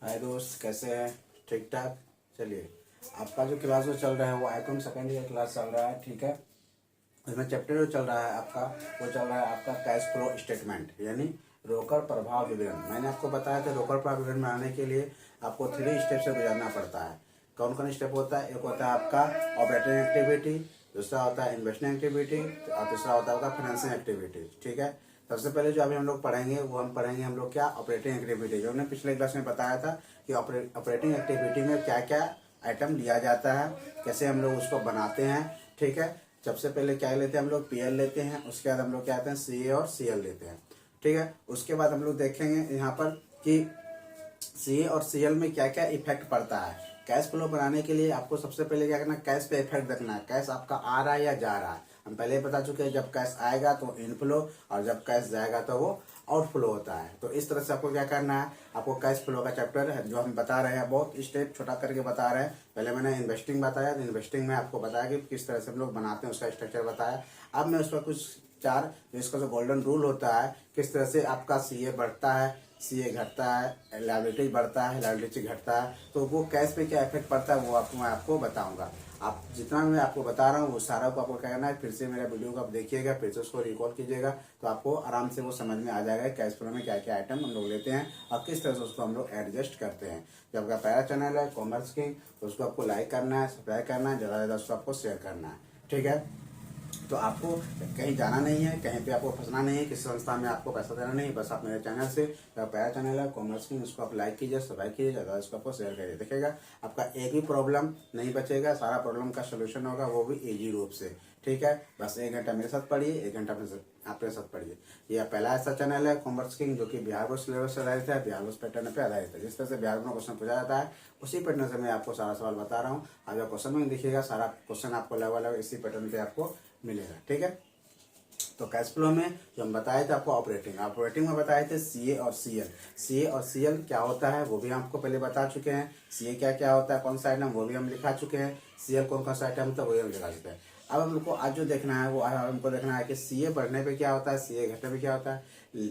हाय दोस्त, कैसे हैं? ठीक ठाक। चलिए, आपका जो क्लास जो चल रहा है वो आईकॉन सेकेंड ईयर क्लास चल रहा है, ठीक है। इसमें चैप्टर जो चल रहा है आपका, वो चल रहा है आपका कैश फ्लो स्टेटमेंट, यानी रोकड़ प्रभाव विवरण। मैंने आपको बताया था रोकड़ प्रभाव विवरण बनाने के लिए आपको 3 स्टेप से गुजरना पड़ता है। कौन कौन स्टेप होता है? एक होता है आपका ऑपरेटिंग एक्टिविटी, दूसरा होता है इन्वेस्टिंग एक्टिविटी और तीसरा होता है आपका फाइनेंसिंग एक्टिविटी, ठीक है। सबसे पहले जो अभी हम लोग पढ़ेंगे वो हम पढ़ेंगे हम लोग क्या, ऑपरेटिंग एक्टिविटी। जो हमने पिछले क्लास में बताया था कि ऑपरेटिंग एक्टिविटी में क्या क्या आइटम लिया जाता है, कैसे हम लोग उसको बनाते हैं, ठीक है। सबसे पहले क्या लेते हैं हम लोग, पीएल लेते हैं। उसके बाद हम लोग क्या आते हैं, सीए और सीएल लेते हैं, ठीक है। उसके बाद हम लोग देखेंगे यहाँ पर कि सीए और सीएल में क्या क्या इफेक्ट पड़ता है। कैश फ्लो बनाने के लिए आपको सबसे पहले क्या करना है, कैश पे इफेक्ट देखना है, कैश आपका आ रहा है या जा रहा है। हम पहले ही बता चुके हैं, जब कैश आएगा तो इनफ्लो और जब कैश जाएगा तो वो आउटफ्लो होता है। तो इस तरह से आपको क्या करना है, आपको कैश फ्लो का चैप्टर है जो हम बता रहे हैं, बहुत स्टेप छोटा करके बता रहे हैं। पहले मैंने इन्वेस्टिंग बताया, तो इन्वेस्टिंग में आपको बताया कि किस तरह से हम लोग बनाते हैं, उसका स्ट्रक्चर बताया। अब मैं उसका कुछ चार, इसका जो गोल्डन रूल होता है, किस तरह से आपका सीए बढ़ता है, सीए घटता है, लायबिलिटी बढ़ता है, लायबिलिटी घटता है, तो वो कैश पे क्या इफेक्ट पड़ता है वो मैं आपको बताऊंगा। आप जितना मैं आपको बता रहा हूँ वो सारा को आपको क्या करना है, फिर से मेरा वीडियो को आप देखिएगा, फिर से उसको रिकॉल कीजिएगा, तो आपको आराम से वो समझ में आ जाएगा कैश फ्लो में क्या क्या आइटम हम लोग लेते हैं और किस तरह से उसको हम लोग एडजस्ट करते हैं। जो आपका पहला चैनल है कॉमर्स किंग, तो उसको आपको लाइक करना है, सब्सक्राइब करना है, ज़्यादा से ज़्यादा उसको आपको शेयर करना है, ठीक है। तो आपको कहीं जाना नहीं है, कहीं पे आपको फंसना नहीं है, किसी संस्था में आपको पैसा देना नहीं है, बस आप मेरे चैनल से, मेरा पहला चैनल है कॉमर्स किंग, उसको आप लाइक कीजिए, सब्सक्राइब कीजिए, ज़्यादा इसको आपको शेयर करिए। देखिएगा आपका एक भी प्रॉब्लम नहीं बचेगा, सारा प्रॉब्लम का सोल्यूशन होगा, वो भी ईजी रूप से, ठीक है। बस 1 घंटा मेरे साथ पढ़िए, 1 घंटा आपके साथ पढ़िए। ये पहला ऐसा चैनल है कॉमर्स किंग जो कि बिहार बोर्ड सिलेबस से आधारित है, बिहार बोर्ड पैटर्न पे आधारित है। जिस तरह से बिहार बोर्ड में क्वेश्चन पूछा जाता है उसी पैटर्न से मैं आपको सारा सवाल बता रहा हूँ। आप जब क्वेश्चन में देखिएगा सारा क्वेश्चन आपको लगभग इसी पैटर्न पे आपको मिलेगा, ठीक है। तो कैश फ्लो में जो हम बताए थे आपको ऑपरेटिंग में बताए थे सीए और सीएल। सीए और सीएल क्या होता है वो भी हम आपको पहले बता चुके हैं। सीए क्या क्या होता है, कौन सा आइटम, वो भी हम लिखा चुके हैं। सीएल कौन कौन सा आइटम होता है वो भी हम लिखा चुके हैं। अब हमको आज जो देखना है वो हमको देखना है कि सीए बढ़ने पे क्या होता है, सीए घटने पे क्या होता है,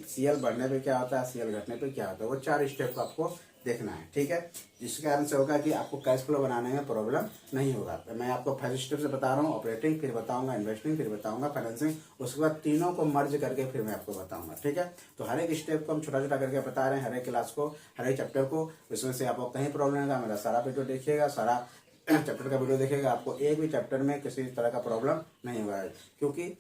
सीएल बढ़ने पे क्या होता है, सीएल घटने पे क्या होता है। वो 4 स्टेप को आपको देखना है, ठीक है। जिसके कारण से होगा कि आपको कैश फ्लो बनाने में प्रॉब्लम नहीं होगा। तो मैं आपको फर्स्ट स्टेप से बता रहा हूँ ऑपरेटिंग, फिर बताऊंगा इन्वेस्टिंग, फिर बताऊंगा फाइनेंसिंग, उसके बाद तीनों को मर्ज करके फिर मैं आपको बताऊंगा, ठीक है। तो हर एक स्टेप को हम छोटा छोटा करके बता रहे हैं, हर एक क्लास को, हर एक चैप्टर को। इसमें से आपको कहीं प्रॉब्लम होगा मेरा सारा वीडियो देखिएगा, सारा चैप्टर का वीडियो देखिएगा, आपको एक भी चैप्टर में किसी तरह का प्रॉब्लम नहीं होगा, क्योंकि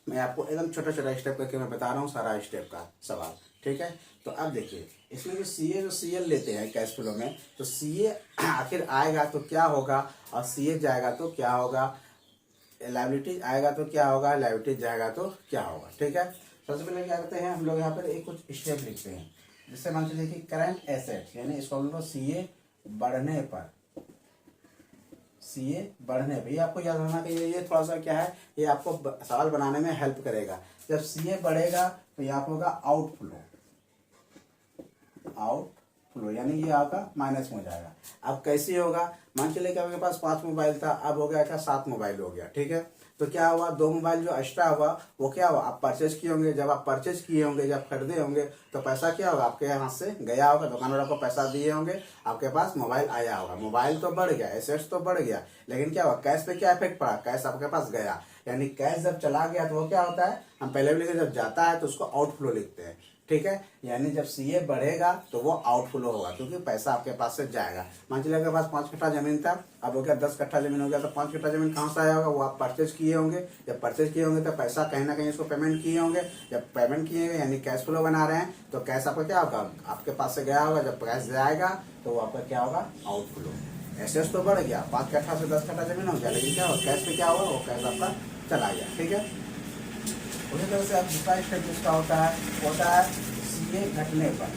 मैं आपको एकदम छोटा छोटा स्टेप करके मैं बता रहा हूँ सारा स्टेप का सवाल, ठीक है। तो अब देखिए इसमें जो सीए जो सीएल लेते हैं कैश फ्लो में, तो सीए आखिर आएगा तो क्या होगा और सीए जाएगा तो क्या होगा, लायबिलिटी आएगा तो क्या होगा, लायबिलिटी जाएगा तो क्या होगा, ठीक है। सबसे पहले क्या करते हैं हम लोग यहाँ पर एक कुछ स्टेप लिखते हैं, जिससे मान लीजिए कि करंट एसेट, यानी इसको हम लोग सीए बढ़ने पर, सीए बढ़ने पे, ये आपको याद रखना कि ये थोड़ा सा क्या है, ये आपको सवाल बनाने में हेल्प करेगा। जब सीए बढ़ेगा तो यहाँ होगा आउटफ्लो, आउटफ्लो यानी ये आपका माइनस में हो जाएगा। अब कैसे होगा, मान चलिए कि आपके पास 5 मोबाइल था, अब हो गया क्या 7 मोबाइल हो गया, ठीक है। तो क्या हुआ, 2 मोबाइल जो एक्स्ट्रा हुआ वो क्या हुआ, आप परचेज किए होंगे। जब आप परचेज किए होंगे, जब खरीदे होंगे, तो पैसा क्या होगा, आपके यहाँ से गया होगा, दुकानदार आपको पैसा दिए होंगे, आपके पास मोबाइल आया होगा। मोबाइल तो बढ़ गया, एसेट्स तो बढ़ गया, लेकिन क्या हुआ, कैश पे क्या इफेक्ट पड़ा, कैश आपके पास गया। यानी कैश जब चला गया तो वो क्या होता है, हम पहले भी लिखे, जब जाता है तो उसको आउटफ्लो लिखते हैं, ठीक है। यानी जब सीए बढ़ेगा तो वो आउटफ्लो होगा, क्योंकि पैसा आपके पास से जाएगा। मान चलिए आपके पास 5 कट्ठा जमीन था, अब हो गया 10 कट्ठा जमीन हो गया, तो 5 कट्ठा जमीन कहाँ से आया होगा, वो आप परचेज किए होंगे। जब परचेज किए होंगे तो पैसा कहीं ना कहीं इसको पेमेंट किए होंगे। जब पेमेंट किए होंगे यानी कैश फ्लो बना रहे हैं, तो कैश आपका क्या होगा, आपके पास से गया होगा। जब कैश जाएगा तो वो आपका क्या होगा, आउटफ्लो। एसेट्स तो बढ़ गया, 5 कट्ठा से 10 कट्ठा जमीन हो गया, लेकिन क्या होगा, कैश पे क्या होगा, वो कैश आपका चला गया, ठीक है। उसी तरह से अब दूसरा स्टेप जिसका होता है सीए घटने पर,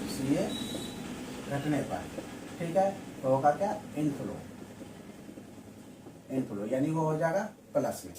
सीए घटने पर, ठीक है। तो होगा क्या, इनफ्लो, इनफ्लो यानी वो हो जाएगा प्लस में।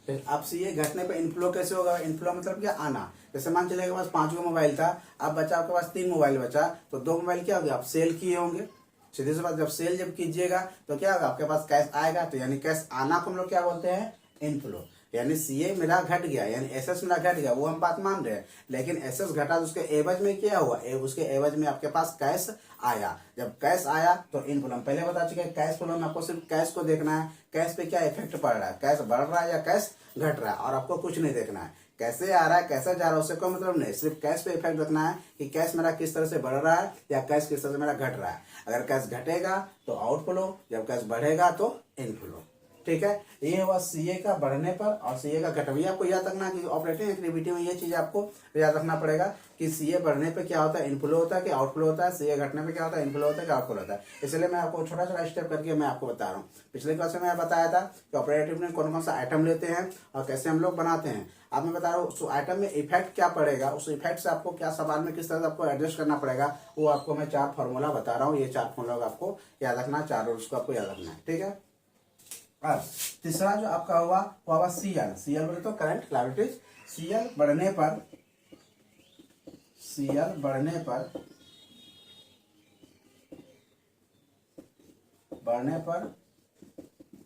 फिर अब सीए घटने पर इनफ्लो कैसे होगा, इनफ्लो मतलब क्या, आना। जैसे मान चलिए के पास 5 मोबाइल था, अब बचा आपके पास 3 मोबाइल बचा, तो 2 मोबाइल क्या हो गया, आप सेल किए होंगे। सीधे सी बात, जब सेल जब कीजिएगा तो क्या होगा, आपके पास कैश आएगा, तो यानी कैश आना को हम लोग क्या बोलते हैं, इनफ्लो। यानी सीए मेरा घट गया, यानी एसएस मेरा घट गया, वो हम बात मान रहे हैं। लेकिन एसएस घटा तो उसके एवज में क्या हुआ, उसके एवज में आपके पास कैश आया। जब कैश आया तो इनफ्लो, हम पहले बता चुके हैं कैश फ्लो में आपको सिर्फ कैश को देखना है, कैश पे क्या इफेक्ट पड़ रहा है, कैश बढ़ रहा है या कैश घट रहा है, और आपको कुछ नहीं देखना है कैसे आ रहा है कैसे जा रहा है, उससे कोई मतलब नहीं, सिर्फ कैश पे इफेक्ट रखना है कि कैश मेरा किस तरह से बढ़ रहा है या कैश किस तरह से मेरा घट रहा है। अगर कैश घटेगा तो आउटफ्लो, जब कैश बढ़ेगा तो इनफ्लो। ठीक है, ये हुआ सीए का बढ़ने पर और सीए का घटने। ये आपको याद रखना कि ऑपरेटिंग एक्टिविटी में ये चीज आपको याद रखना पड़ेगा कि सीए बढ़ने पे क्या होता है, इनफ्लो होता है कि आउटफ्लो होता है, सीए घटने पे क्या होता है, इनफ्लो होता है कि आउटफ्लो होता है। इसलिए मैं आपको छोटा छोटा स्टेप करके मैं आपको बता रहा हूँ। पिछले क्लास में मैं बताया था कि ऑपरेटिव में कौन कौन सा आइटम लेते हैं और कैसे हम लोग बनाते हैं। अब मैं बता रहा हूँ उस आइटम में इफेक्ट क्या पड़ेगा, उस इफेक्ट से आपको क्या सवाल में किस तरह से आपको एडजस्ट करना पड़ेगा, वो आपको मैं 4 फॉर्मूला बता रहा हूँ। ये 4 फॉर्मूला आपको याद रखना, 4 रूल्स को आपको याद रखना है। ठीक है, अब तीसरा जो आपका हुआ वो हुआ सीएल। सीएल बोले तो करंट लायबिलिटीज। सीएल बढ़ने पर, सीएल बढ़ने पर, बढ़ने पर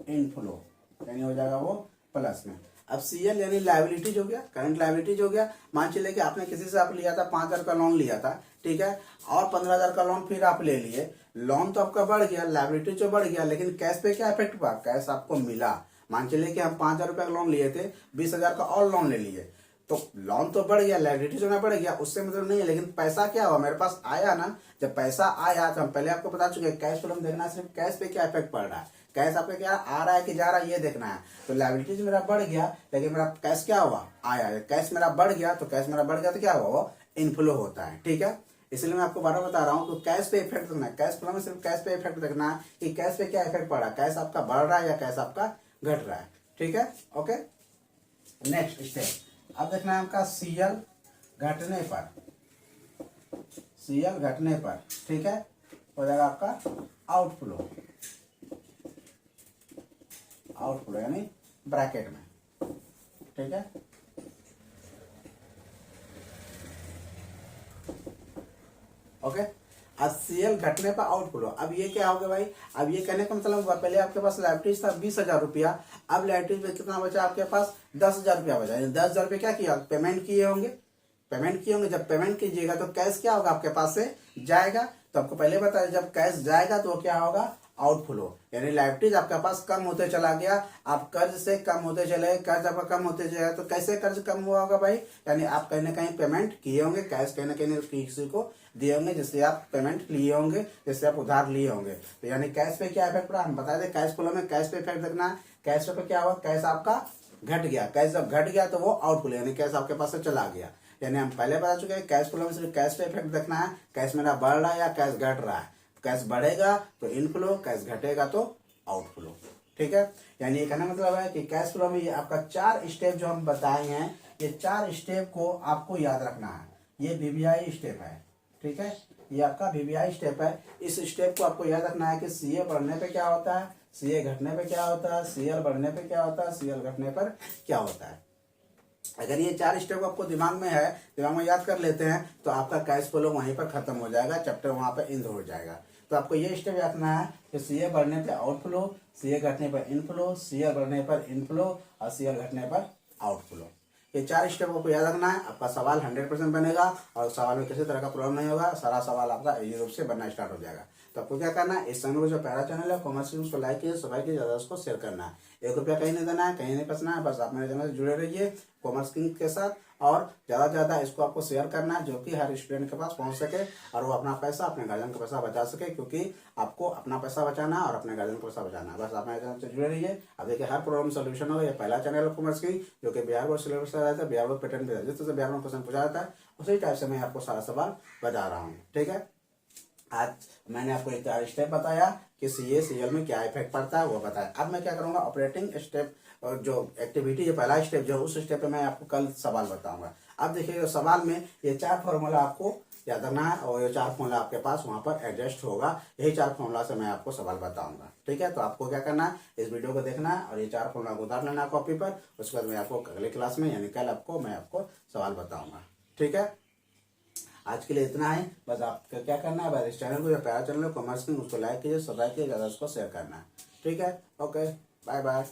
इनफ्लो, यानी हो जाएगा वो प्लस में। अब सीएल यानी लायबिलिटीज हो गया, करंट लायबिलिटीज हो गया। मान चलिए कि आपने किसी से आप लिया था 5,000 का लोन लिया था, ठीक है, और 15,000 का लोन फिर आप ले लिए। लोन तो आपका बढ़ गया, लायबिलिटी तो बढ़ गया, लेकिन कैश पे क्या इफेक्ट हुआ, कैश आपको मिला। मान चलिए कि हम 5,000 रुपये का लोन लिए थे, 20,000 का और लोन ले लिए, तो लोन तो बढ़ गया, लायबिलिटी जो ना बढ़ गया, उससे मतलब नहीं है, लेकिन पैसा क्या हुआ मेरे पास आया ना। जब पैसा आया तो हम पहले आपको बता चुके हैं कैश फ्लो में देखना, सिर्फ कैश पे क्या इफेक्ट पड़ रहा है, कैश आपका क्या आ रहा है कि जा रहा है ये देखना है। तो लायबिलिटीज मेरा बढ़ गया, लेकिन मेरा कैश क्या हुआ, आया। कैश मेरा बढ़ गया, तो कैश मेरा बढ़ गया तो क्या हुआ, वो इनफ्लो होता है। ठीक है, इसलिए मैं आपको बार बता रहा हूँ तो कैश पे इफेक्ट देखना है, कैश फ्लो में सिर्फ कैश पे इफेक्ट देखना है कि कैश पे क्या इफेक्ट पड़ रहा है, कैश आपका बढ़ रहा है या कैश आपका घट रहा है। ठीक है, ओके। नेक्स्ट स्टेप अब देखना है आपका सीएल घटने पर, सीएल घटने पर, ठीक है, हो जाएगा आपका आउटफ्लो, आउटफ्लो यानी ब्रैकेट में। ठीक है, ओके। अब सीएल घटने पर आउटफ्लो, अब ये क्या हो गया भाई, अब ये कहने का मतलब हुआ पहले आपके पास लायबिलिटीज था 20,000 रुपया, अब लायबिलिटीज में कितना बचा आपके पास, 10,000 रुपया बचा। 10,000 रुपये क्या किया, पेमेंट किए होंगे, पेमेंट किए होंगे। जब पेमेंट कीजिएगा तो कैश क्या होगा आपके पास से जाएगा। तो आपको पहले बताया जब कैश जाएगा तो वो क्या होगा, आउटफ्लो, यानी लायबिलिटीज आपके पास कम होते चला गया, आप कर्ज से कम होते चले, कर्ज आपका कम होते जाएगा। तो कैसे कर्ज कम हुआ होगा भाई, यानी आप कहीं ना कहीं पेमेंट किए होंगे, कैश कहीं ना कहीं किसी को दिए होंगे जिससे आप पेमेंट लिए होंगे, जिससे आप उधार लिए होंगे। तो यानी कैश पे क्या इफेक्ट पड़ा, हम बता दें कैश फ्लो में कैश पे इफेक्ट देखना है। कैश पे क्या हुआ, कैश आपका घट गया, कैश जब घट गया तो वो आउटफ्लो यानी कैश आपके पास से चला गया। यानी हम पहले बता चुके हैं कैश फ्लो में सिर्फ कैश पे इफेक्ट देखना है, कैश मेरा बढ़ रहा है या कैश घट रहा है। कैश बढ़ेगा तो इनफ्लो, कैश घटेगा तो आउटफ्लो। ठीक है, यानी ये कहना मतलब है कि कैश फ्लो में ये आपका 4 स्टेप जो हम बताए हैं, ये 4 स्टेप को आपको याद रखना है। ये वीवीआई स्टेप है, ठीक है, ये आपका वीवीआई स्टेप है। इस स्टेप को आपको याद रखना है कि सीए बढ़ने पे क्या होता है, सीए घटने पे क्या होता है, सीएल बढ़ने पे क्या होता है, सीएल घटने पर क्या होता है। अगर ये 4 स्टेप आपको दिमाग में है, दिमाग में याद कर लेते हैं, तो आपका कैश फ्लो वहीं पर खत्म हो जाएगा, चैप्टर वहां पर एंड हो जाएगा। तो आपको ये स्टेप रखना है कि सीए बढ़ने पर आउटफ्लो, सीए घटने पर इनफ्लो, सीए बढ़ने पर इनफ्लो और सीएल घटने पर आउटफ्लो। ये 4 स्टेप आपको याद रखना है, आपका सवाल 100% बनेगा और सवाल में किसी तरह का प्रॉब्लम नहीं होगा, सारा सवाल आपका इजी रूप से बनना स्टार्ट हो जाएगा। तो आपको क्या करना है, इस चैनल को जो पहला चैनल है कॉमर्स की, उसको लाइक कीजिए, सब्सक्राइब कीजिए, उसको शेयर करना है। 1 रुपया कहीं नहीं देना है, कहीं नहीं फंसना है, बस आप मेरे चैनल से जुड़े रहिए कॉमर्स किंग के साथ, और ज्यादा से ज्यादा इसको आपको शेयर करना है जो कि हर स्टूडेंट के पास पहुंच सके और वो अपना पैसा, अपने गार्जियन का पैसा बचा सके, क्योंकि आपको अपना पैसा बचाना है और अपने गार्जियन का पैसा बचाना है। बस आप मेरे चैनल से जुड़े रहिए। अब देखिए हर प्रॉब्लम सोल्यूशन होगा। ये पहला चैनल है कॉमर्स की जो कि बिहार बोर्ड सिलेबस से रहता है, बिहार बोर्ड पैटर्न पे जिस तरह से बिहार में क्वेश्चन पूछा जाता है उसी टाइप से मैं आपको सारा सवाल बता रहा हूँ। ठीक है, आज मैंने आपको एक 4 स्टेप बताया कि सीए सीएल में क्या इफेक्ट पड़ता है वो बताया। अब मैं क्या करूंगा, ऑपरेटिंग स्टेप और जो एक्टिविटी जो पहला स्टेप जो उस स्टेप पे मैं आपको कल सवाल बताऊंगा। अब देखिए सवाल में ये 4 फॉर्मूला आपको याद रखना है और ये 4 फॉर्मूला आपके पास वहां पर एडजस्ट होगा। यही 4 फॉर्मूला से मैं आपको सवाल बताऊंगा। ठीक है, तो आपको क्या करना है, इस वीडियो को देखना है और ये 4 फॉर्मूला को उतार लेना कॉपी पर। उसके बाद मैं आपको अगले क्लास में यानी कल मैं आपको सवाल बताऊंगा। ठीक है, आज के लिए इतना है। बस आपको क्या करना है, बस इस चैनल को जो प्यारा चैनल है कॉमर्स किंग, उसको लाइक कीजिए, सब्सक्राइब कीजिए, ज़्यादा उसको शेयर करना है। ठीक है, ओके, बाय बाय।